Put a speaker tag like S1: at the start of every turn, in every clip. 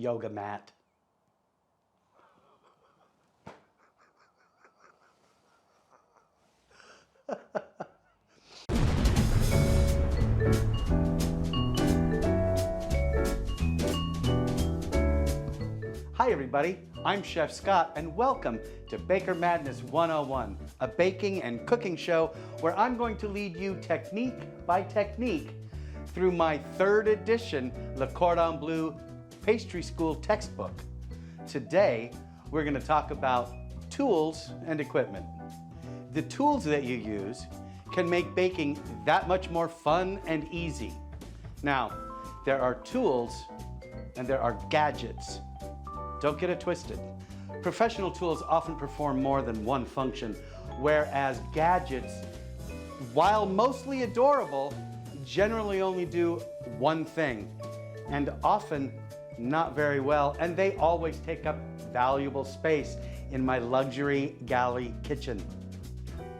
S1: yoga mat. Hi everybody, I'm Chef Scott and welcome to Baker Madness 101, a baking and cooking show where I'm going to lead you technique by technique through my third edition Le Cordon Bleu Pastry School textbook. Today, we're going to talk about tools and equipment. The tools that you use can make baking that much more fun and easy. Now, there are tools and there are gadgets. Don't get it twisted. Professional tools often perform more than one function, whereas gadgets, while mostly adorable, generally only do one thing, and often not very well, and they always take up valuable space in my luxury galley kitchen.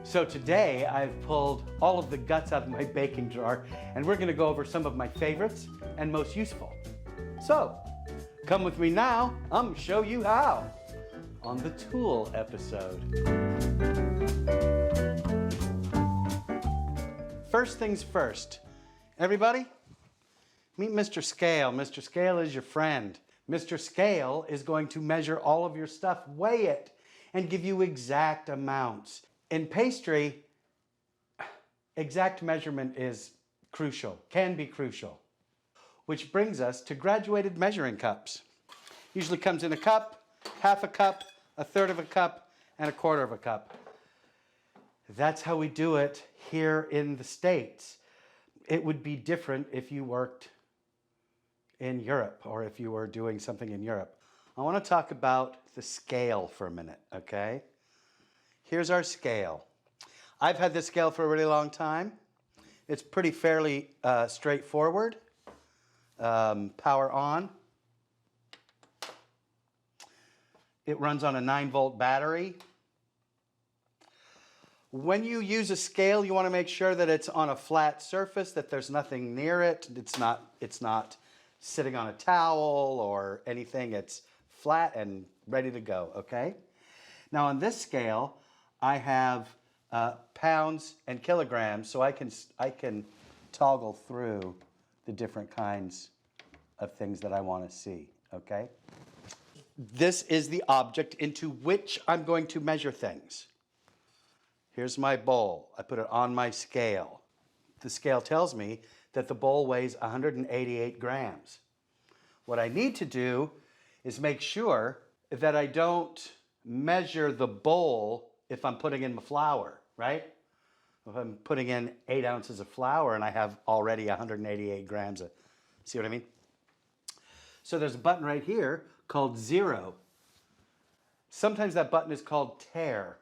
S1: So today I've pulled all of the guts out of my baking drawer, and we're gonna go over some of my favorites and most useful. So, come with me now, I'm gonna show you how on the tool episode. First things first, everybody, meet Mr. Scale. Mr. Scale is your friend. Mr. Scale is going to measure all of your stuff, weigh it, and give you exact amounts. In pastry, exact measurement is crucial, can be crucial. Which brings us to graduated measuring cups. Usually comes in a cup, half a cup, a third of a cup, and a quarter of a cup. That's how we do it here in the States. It would be different if you worked in Europe or if you were doing something in Europe. I want to talk about the scale for a minute, okay? Here's our scale. I've had this scale for a really long time. It's pretty fairly straightforward. Power on. It runs on a 9-volt battery. When you use a scale, you want to make sure that it's on a flat surface, that there's nothing near it. It's not sitting on a towel or anything. It's flat and ready to go, okay? Now on this scale, I have pounds and kilograms, so I can toggle through the different kinds of things that I want to see, okay? This is the object into which I'm going to measure things. Here's my bowl. I put it on my scale. The scale tells me that the bowl weighs 188 grams. What I need to do is make sure that I don't measure the bowl if I'm putting in my flour, right? If I'm putting in 8 ounces of flour and I have already 188 grams of, see what I mean? So there's a button right here called 0. Sometimes that button is called tare,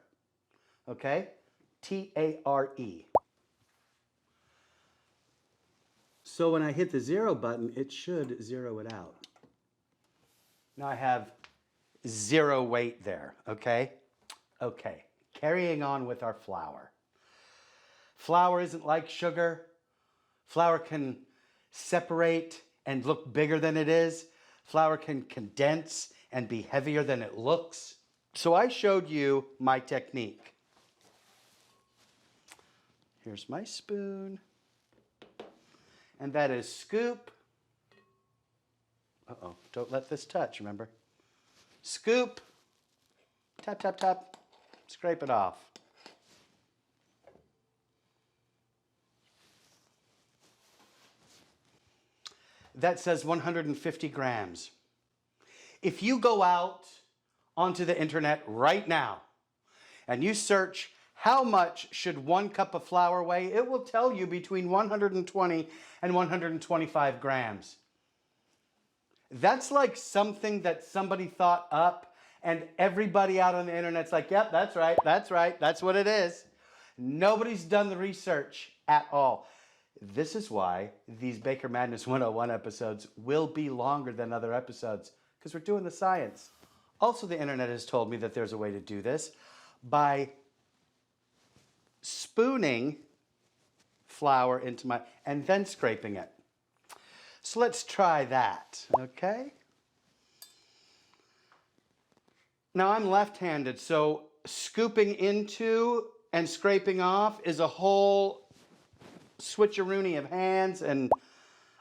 S1: okay? T-A-R-E. So when I hit the 0 button, it should zero it out. Now I have 0 weight there, okay? Okay, carrying on with our flour. Flour isn't like sugar. Flour can separate and look bigger than it is. Flour can condense and be heavier than it looks. So I showed you my technique. Here's my spoon. And that is scoop. Uh-oh, don't let this touch, remember? Scoop, tap, tap, tap, scrape it off. That says 150 grams. If you go out onto the internet right now and you search how much should 1 cup of flour weigh, it will tell you between 120 and 125 grams. That's like something that somebody thought up and everybody out on the internet's like, yep, that's right, that's what it is. Nobody's done the research at all. This is why these Baker Madness 101 episodes will be longer than other episodes, because we're doing the science. Also, the internet has told me that there's a way to do this by spooning flour into my, and then scraping it. So let's try that, okay? Now I'm left-handed, so scooping into and scraping off is a whole switcheroony of hands, and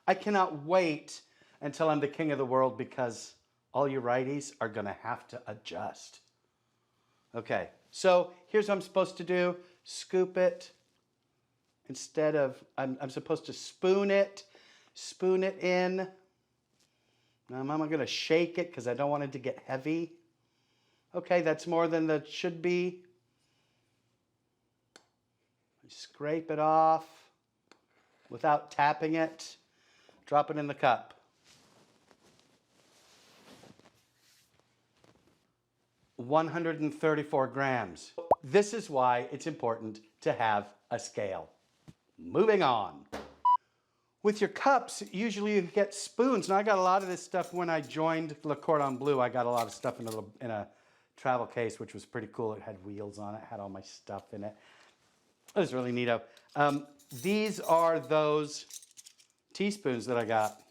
S1: I cannot wait until I'm the king of the world because all you righties are gonna have to adjust. Okay, so here's what I'm supposed to do. Scoop it. Instead of, I'm supposed to spoon it in. Now I'm gonna shake it because I don't want it to get heavy. Okay, that's more than that should be. Scrape it off without tapping it. Drop it in the cup. $134 grams. This is why it's important to have a scale. Moving on. With your cups, usually you get spoons. Now I got a lot of this stuff when I joined Le Cordon Bleu. I got a lot of stuff in a travel case, which was pretty cool. It had wheels on it, had all my stuff in it. It was really neato. These are those teaspoons that I got.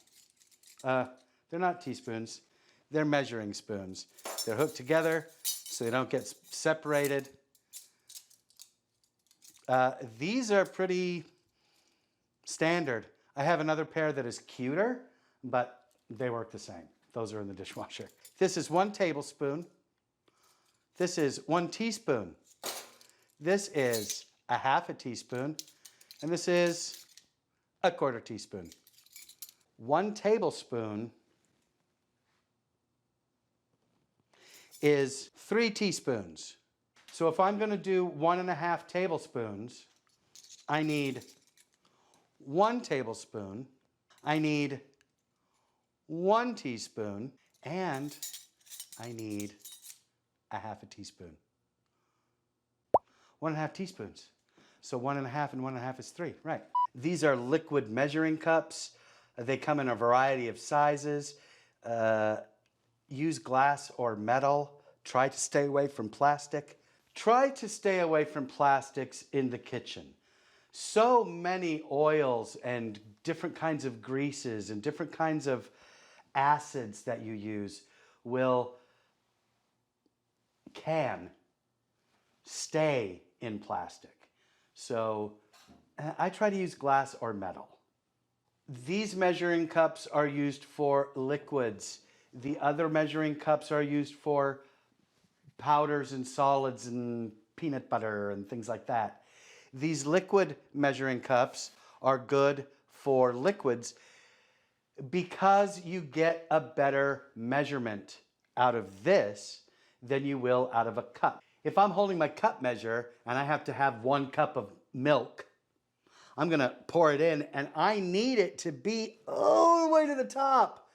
S1: They're not teaspoons. They're measuring spoons. They're hooked together so they don't get separated. These are pretty standard. I have another pair that is cuter, but they work the same. Those are in the dishwasher. This is 1 tablespoon. This is 1 teaspoon. This is a half a teaspoon. And this is a 1/4 teaspoon. 1 tablespoon is 3 teaspoons. So if I'm going to do 1½ tablespoons, I need 1 tablespoon, I need 1 teaspoon, and I need a half a teaspoon. 1½ teaspoons. So 1½ and 1½ is 3, right. These are liquid measuring cups. They come in a variety of sizes. Use glass or metal. Try to stay away from plastic. Try to stay away from plastics in the kitchen. So many oils and different kinds of greases and different kinds of acids that you use can stay in plastic. So I try to use glass or metal. These measuring cups are used for liquids. The other measuring cups are used for powders and solids and peanut butter and things like that. These liquid measuring cups are good for liquids because you get a better measurement out of this than you will out of a cup. If I'm holding my cup measure and I have to have 1 cup of milk, I'm gonna pour it in and I need it to be all the way to the top.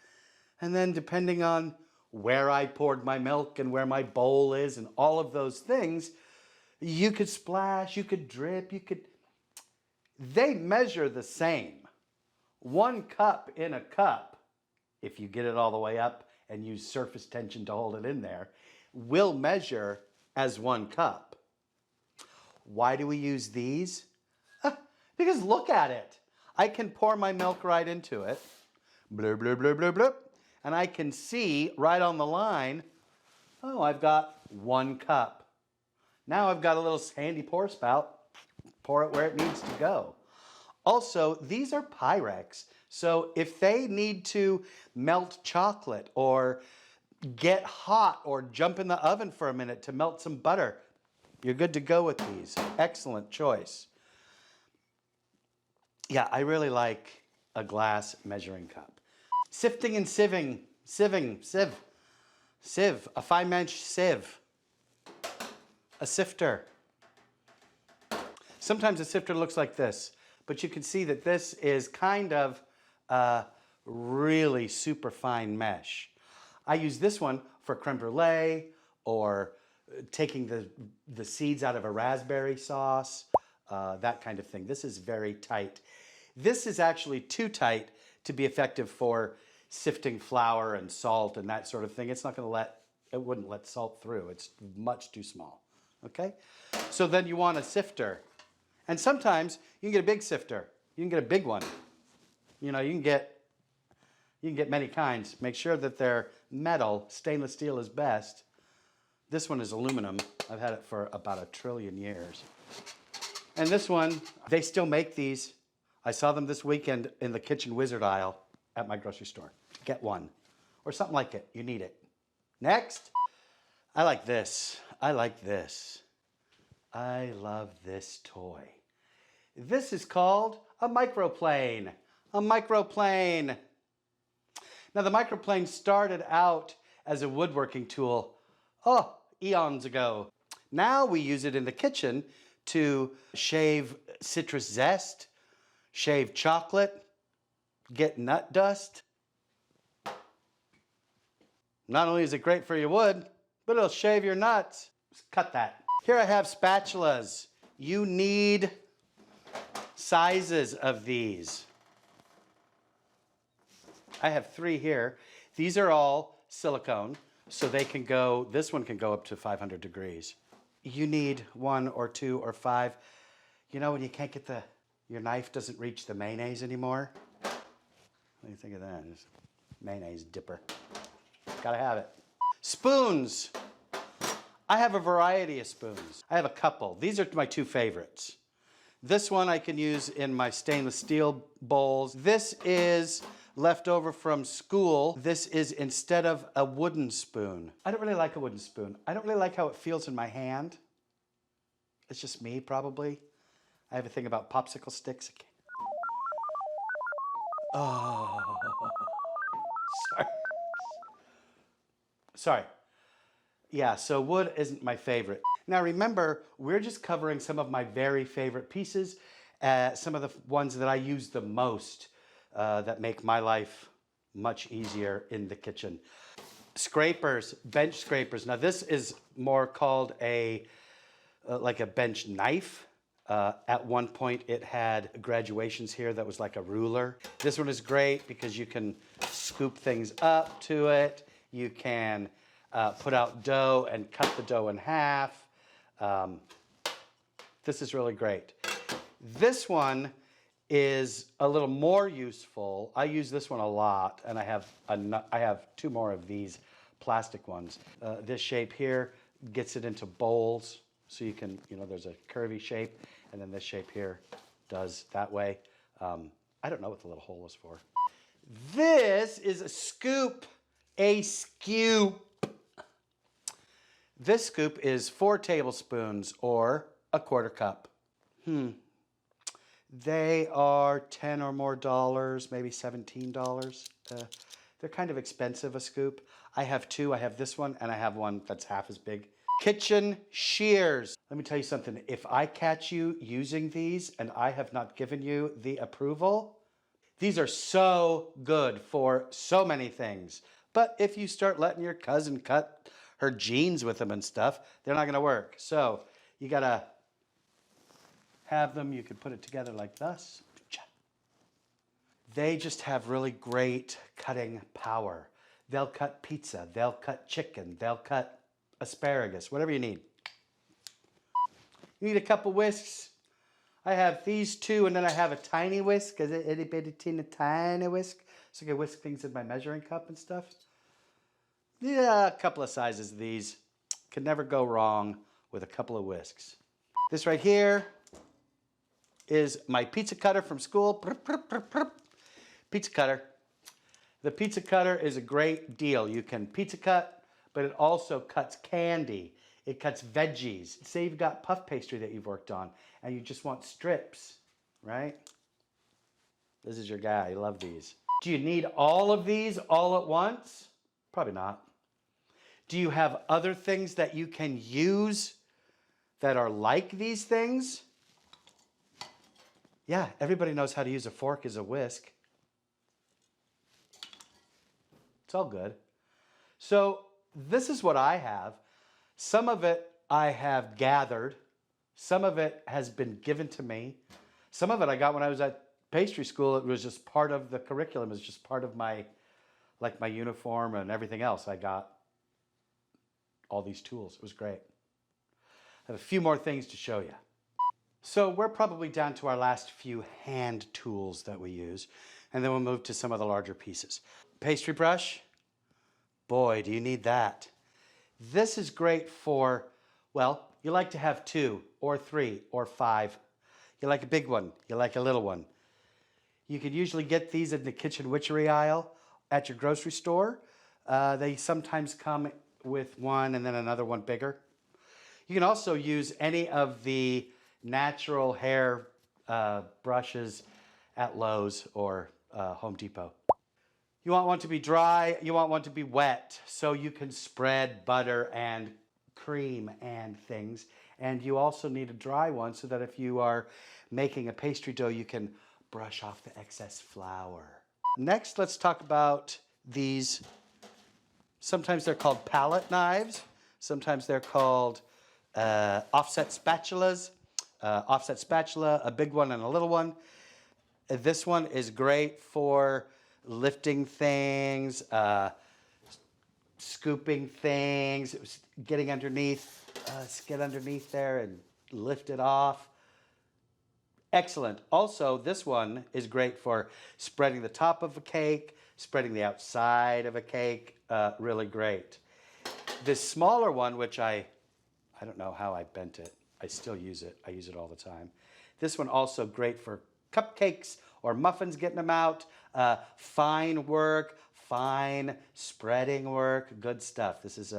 S1: And then depending on where I poured my milk and where my bowl is and all of those things, you could splash, you could drip, they measure the same. 1 cup in a cup, if you get it all the way up and use surface tension to hold it in there, will measure as 1 cup. Why do we use these? Because look at it. I can pour my milk right into it, blur, blur, blur, blur, blur, and I can see right on the line, oh, I've got 1 cup. Now I've got a little handy pour spout, pour it where it needs to go. Also, these are Pyrex, so if they need to melt chocolate or get hot or jump in the oven for a minute to melt some butter, you're good to go with these. Excellent choice. Yeah, I really like a glass measuring cup. Sifting and sieving, sieve, a 5-inch sieve, a sifter. Sometimes a sifter looks like this, but you can see that this is kind of a really super fine mesh. I use this one for creme brulee or taking the seeds out of a raspberry sauce, that kind of thing. This is very tight. This is actually too tight to be effective for sifting flour and salt and that sort of thing. It's not going to it wouldn't let salt through. It's much too small, okay? So then you want a sifter. And sometimes you can get a big sifter. You can get a big one. You know, you can get many kinds. Make sure that they're metal. Stainless steel is best. This one is aluminum. I've had it for about 1 trillion years. And this one, they still make these. I saw them this weekend in the kitchen wizard aisle at my grocery store. Get one. Or something like it. You need it. Next. I like this. I like this. I love this toy. This is called a microplane. A microplane. Now the microplane started out as a woodworking tool, eons ago. Now we use it in the kitchen to shave citrus zest, shave chocolate, get nut dust. Not only is it great for your wood, but it'll shave your nuts. Just cut that. Here I have spatulas. You need sizes of these. I have 3 here. These are all silicone, so they can go, this one can go up to 500 degrees. You need 1 or 2 or 5. You know when you can't get your knife doesn't reach the mayonnaise anymore? What do you think of that? Just mayonnaise dipper. Gotta have it. Spoons. I have a variety of spoons. I have a couple. These are my 2 favorites. This one I can use in my stainless steel bowls. This is left over from school. This is instead of a wooden spoon. I don't really like a wooden spoon. I don't really like how it feels in my hand. It's just me, probably. I have a thing about popsicle sticks. Oh, sorry. Yeah, so wood isn't my favorite. Now remember, we're just covering some of my very favorite pieces, some of the ones that I use the most. That make my life much easier in the kitchen. Scrapers, bench scrapers. Now this is more called like a bench knife. At one point it had graduations here that was like a ruler. This one is great because you can scoop things up to it. You can put out dough and cut the dough in half. This is really great. This one is a little more useful. I use this one a lot, and I have 2 more of these plastic ones. This shape here gets it into bowls, so you can, there's a curvy shape, and then this shape here does that way. I don't know what the little hole is for. This is a scoop. A scoop. This scoop is 4 tablespoons or a 1/4 cup. They are $10 or more, maybe $17. They're kind of expensive, a scoop. I have 2. I have this one, and I have one that's half as big. Kitchen shears. Let me tell you something. If I catch you using these and I have not given you the approval, these are so good for so many things. But if you start letting your cousin cut her jeans with them and stuff, they're not going to work. So you got to have them. You could put it together like this. They just have really great cutting power. They'll cut pizza. They'll cut chicken. They'll cut asparagus, whatever you need. You need a couple whisks. I have these 2, and then I have a tiny whisk, a itty bitty teeny tiny whisk, so I can whisk things in my measuring cup and stuff. Yeah, a couple of sizes of these. Can never go wrong with a couple of whisks. This right here is my pizza cutter from school. Pizza cutter. The pizza cutter is a great deal. You can pizza cut, but it also cuts candy. It cuts veggies. Say you've got puff pastry that you've worked on and you just want strips, right? This is your guy. You love these. Do you need all of these all at once? Probably not. Do you have other things that you can use that are like these things? Yeah, everybody knows how to use a fork as a whisk. It's all good. So this is what I have. Some of it I have gathered. Some of it has been given to me. Some of it I got when I was at pastry school. It was just part of the curriculum. It was just part of my uniform and everything else. I got all these tools. It was great. I have a few more things to show you. So we're probably down to our last few hand tools that we use, and then we'll move to some of the larger pieces. Pastry brush, boy, do you need that. This is great for, well, you like to have 2 or 3 or 5. You like a big one, you like a little one. You can usually get these in the kitchen witchery aisle at your grocery store. They sometimes come with one and then another one bigger. You can also use any of the natural hair brushes at Lowe's or Home Depot. You want one to be dry, you want one to be wet, so you can spread butter and cream and things. And you also need a dry one so that if you are making a pastry dough, you can brush off the excess flour. Next, let's talk about these. Sometimes they're called palette knives. Sometimes they're called offset spatulas. Offset spatula, a big one and a little one. This one is great for lifting things, scooping things, getting underneath, get underneath there and lift it off. Excellent. Also, this one is great for spreading the top of a cake, spreading the outside of a cake. Really great. This smaller one, which I don't know how I bent it. I still use it. I use it all the time. This one also great for cupcakes or muffins, getting them out. Fine work, fine spreading work, good stuff. This is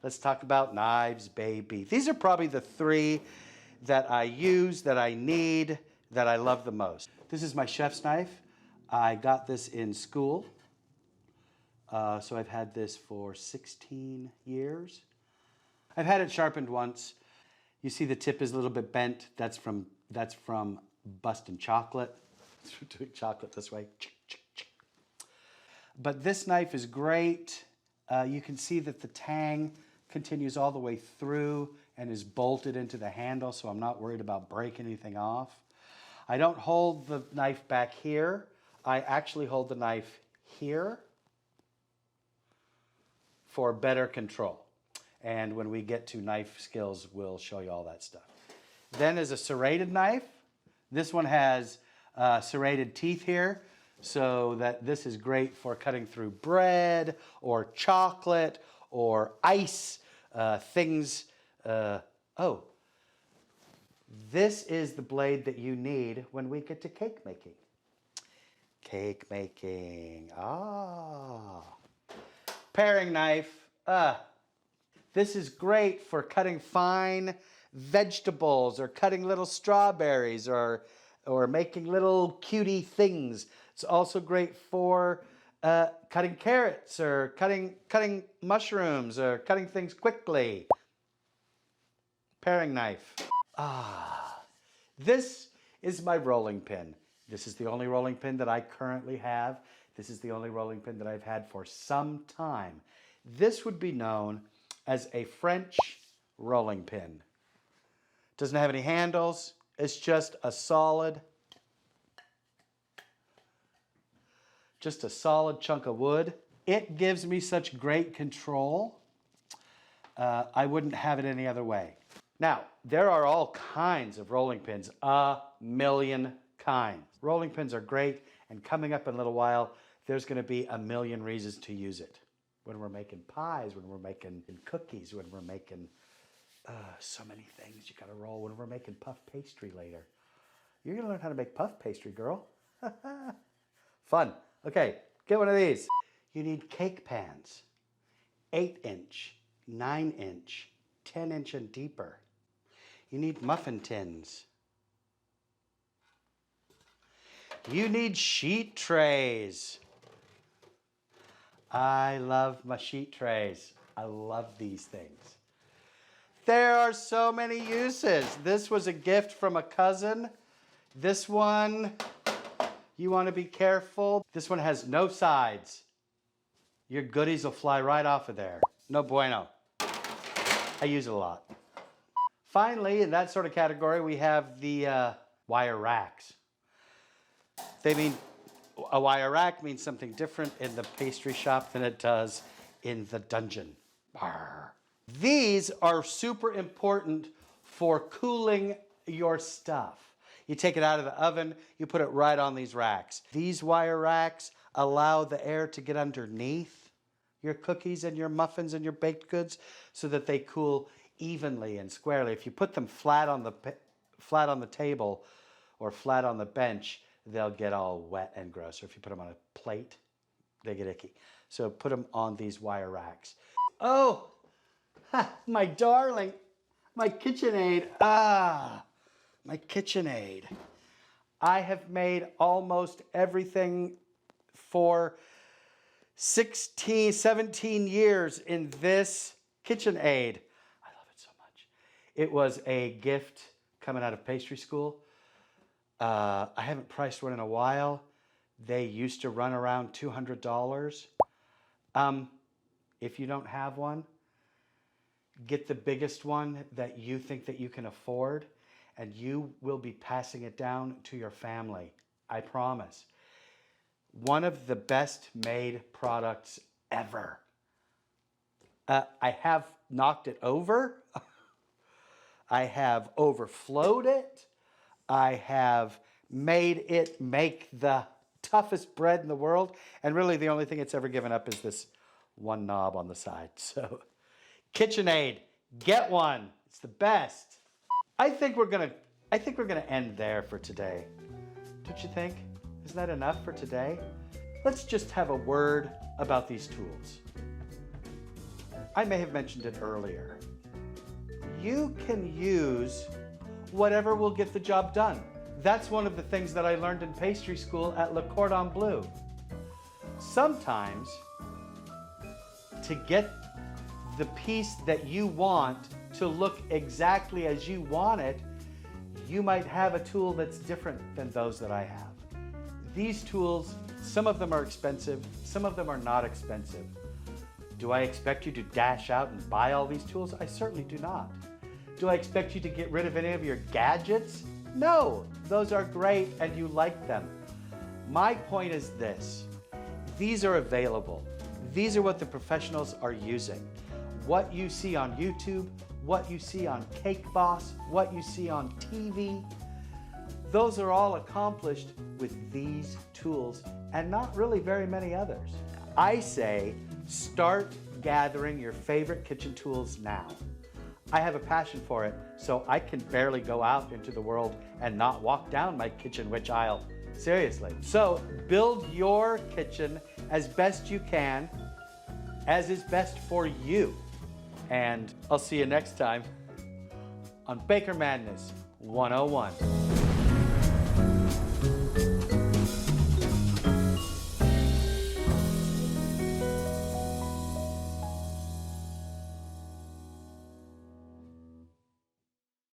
S1: let's talk about knives, baby. These are probably the 3 that I use, that I need, that I love the most. This is my chef's knife. I got this in school. So I've had this for 16 years. I've had it sharpened once. You see the tip is a little bit bent. That's from busting chocolate. Doing chocolate this way. But this knife is great. You can see that the tang continues all the way through and is bolted into the handle, so I'm not worried about breaking anything off. I don't hold the knife back here. I actually hold the knife here for better control. And when we get to knife skills, we'll show you all that stuff. Then is a serrated knife. This one has serrated teeth here, so that this is great for cutting through bread or chocolate or ice, things. Oh, this is the blade that you need when we get to cake making. Cake making, paring knife. This is great for cutting fine vegetables or cutting little strawberries or making little cutie things. It's also great for cutting carrots or cutting mushrooms or cutting things quickly. Paring knife. This is my rolling pin. This is the only rolling pin that I currently have. This is the only rolling pin that I've had for some time. This would be known as a French rolling pin. Doesn't have any handles. It's just a solid chunk of wood. It gives me such great control. I wouldn't have it any other way. Now, there are all kinds of rolling pins, a million kinds. Rolling pins are great, and coming up in a little while, there's going to be a million reasons to use it. When we're making pies, when we're making cookies, when we're making so many things you got to roll. When we're making puff pastry later. You're going to learn how to make puff pastry, girl. Fun. Okay, get one of these. You need cake pans. 8-inch, 9-inch, 10-inch and deeper. You need muffin tins. You need sheet trays. I love my sheet trays. I love these things. There are so many uses. This was a gift from a cousin. This one, you want to be careful. This one has no sides. Your goodies will fly right off of there. No bueno. I use it a lot. Finally, in that sort of category, we have the wire racks. A wire rack means something different in the pastry shop than it does in the dungeon. Arr. These are super important for cooling your stuff. You take it out of the oven, you put it right on these racks. These wire racks allow the air to get underneath your cookies and your muffins and your baked goods so that they cool evenly and squarely. If you put them flat on the table or flat on the bench, they'll get all wet and gross. Or if you put them on a plate, they get icky. So put them on these wire racks. Oh, my darling, my KitchenAid. My KitchenAid. I have made almost everything for 16, 17 years in this KitchenAid. I love it so much. It was a gift coming out of pastry school. I haven't priced one in a while. They used to run around $200. If you don't have one, get the biggest one that you think that you can afford, and you will be passing it down to your family. I promise. One of the best made products ever. I have knocked it over. I have overflowed it. I have made it make the toughest bread in the world. And really the only thing it's ever given up is this one knob on the side. So KitchenAid, get one. It's the best. I think we're gonna end there for today. Don't you think? Isn't that enough for today? Let's just have a word about these tools. I may have mentioned it earlier. You can use whatever will get the job done. That's one of the things that I learned in pastry school at Le Cordon Bleu. Sometimes, to get the piece that you want to look exactly as you want it, you might have a tool that's different than those that I have. These tools, some of them are expensive, some of them are not expensive. Do I expect you to dash out and buy all these tools? I certainly do not. Do I expect you to get rid of any of your gadgets? No, those are great and you like them. My point is this: these are available. These are what the professionals are using. What you see on YouTube, what you see on Cake Boss, what you see on TV, those are all accomplished with these tools and not really very many others. I say start gathering your favorite kitchen tools now. I have a passion for it, so I can barely go out into the world and not walk down my kitchen witch aisle. Seriously. So build your kitchen as best you can, as is best for you. And I'll see you next time on Baker Madness 101.